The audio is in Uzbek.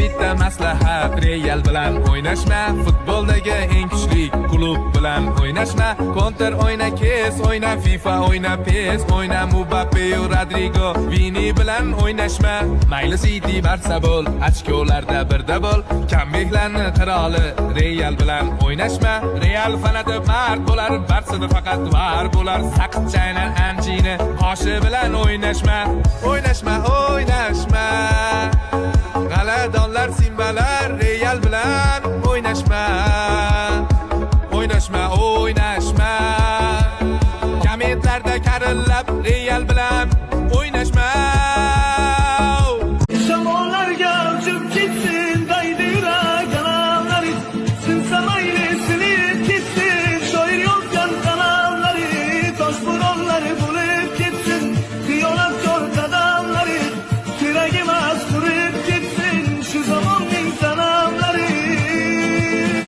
bitta maslahat, Real bilan o'ynashma, futboldagi eng kuchli klub bilan o'ynashma. Counter o'yna, kes o'yna, FIFA o'yna, PES o'yna, Mbappe va Rodrigo, Vini bilan o'ynashma. Mayli City, Barsa bo'l, ochkolarda birda bo'l, kambeklarni qiroli Real bilan o'ynashma. Real fanati mard bo'lar, Barsada faqat var bo'lar. Saqich chaynar anchini qoshi bilan o'ynashma. O'ynashma, o'ynashma. G'aladonlar, simbalar Real bilan o'ynashma.